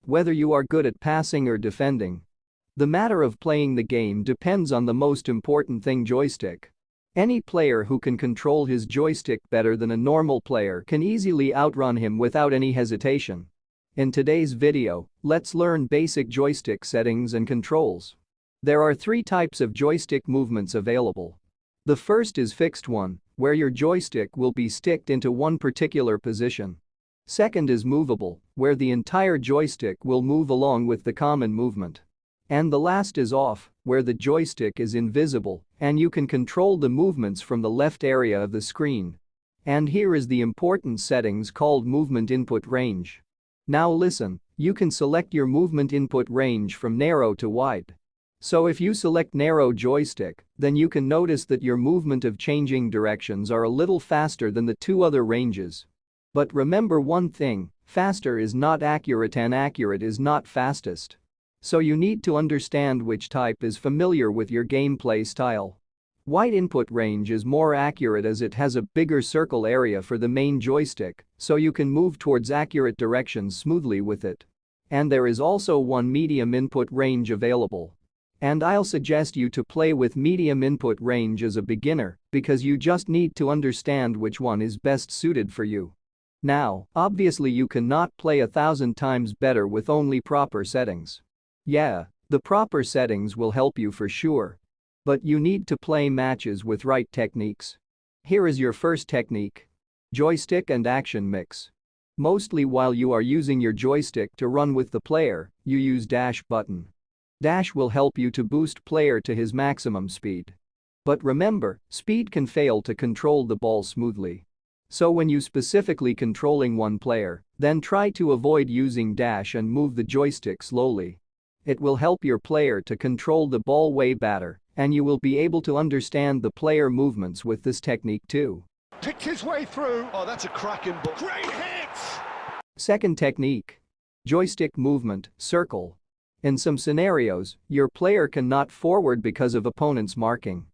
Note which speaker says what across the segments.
Speaker 1: whether you are good at passing or defending. The matter of playing the game depends on the most important thing: joystick. Any player who can control his joystick better than a normal player can easily outrun him without any hesitation. In today's video, let's learn basic joystick settings and controls. There are 3 types of joystick movements available. The first is fixed one, where your joystick will be sticked into one particular position. Second is movable, where the entire joystick will move along with the common movement. And the last is off, where the joystick is invisible and you can control the movements from the left area of the screen. And here is the important settings called movement input range. Now listen, you can select your movement input range from narrow to wide. So if you select narrow joystick, then you can notice that your movement of changing directions are a little faster than the 2 other ranges. But remember one thing, faster is not accurate and accurate is not fastest. So you need to understand which type is familiar with your gameplay style. Wide input range is more accurate as it has a bigger circle area for the main joystick, so you can move towards accurate directions smoothly with it. And there is also one medium input range available. And I'll suggest you to play with medium input range as a beginner because you just need to understand which one is best suited for you. Now, obviously you cannot play 1,000 times better with only proper settings. Yeah, the proper settings will help you for sure. But you need to play matches with right techniques. Here is your first technique. Joystick and action mix. Mostly while you are using your joystick to run with the player, you use dash button. Dash will help you to boost player to his maximum speed. But remember, speed can fail to control the ball smoothly. So when you specifically controlling one player, then try to avoid using dash and move the joystick slowly. It will help your player to control the ball way better, and you will be able to understand the player movements with this technique too.
Speaker 2: Picked his way through. Oh, that's a cracking ball. Great hit!
Speaker 1: Second technique. Joystick movement, circle. In some scenarios, your player cannot forward because of opponent's marking.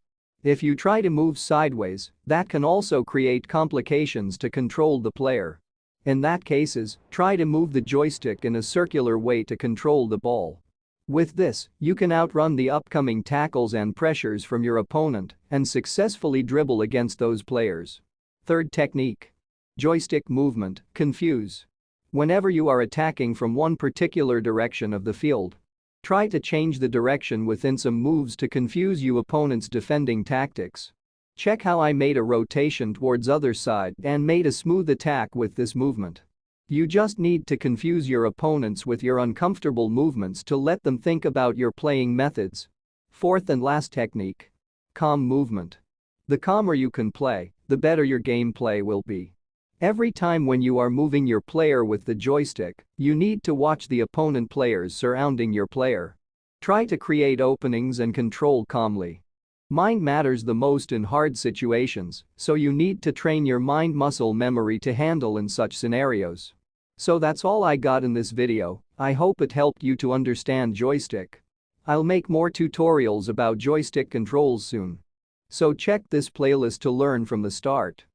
Speaker 1: If you try to move sideways, that can also create complications to control the player. In that cases, try to move the joystick in a circular way to control the ball. With this, you can outrun the upcoming tackles and pressures from your opponent and successfully dribble against those players. Third technique. Joystick movement, confuse. Whenever you are attacking from one particular direction of the field, try to change the direction within some moves to confuse your opponent's defending tactics. Check how I made a rotation towards other side and made a smooth attack with this movement. You just need to confuse your opponents with your uncomfortable movements to let them think about your playing methods. Fourth and last technique. Calm movement. The calmer you can play, the better your gameplay will be. Every time when you are moving your player with the joystick, you need to watch the opponent players surrounding your player. Try to create openings and control calmly. Mind matters the most in hard situations, so you need to train your mind muscle memory to handle in such scenarios. So that's all I got in this video. I hope it helped you to understand joystick. I'll make more tutorials about joystick controls soon. So check this playlist to learn from the start.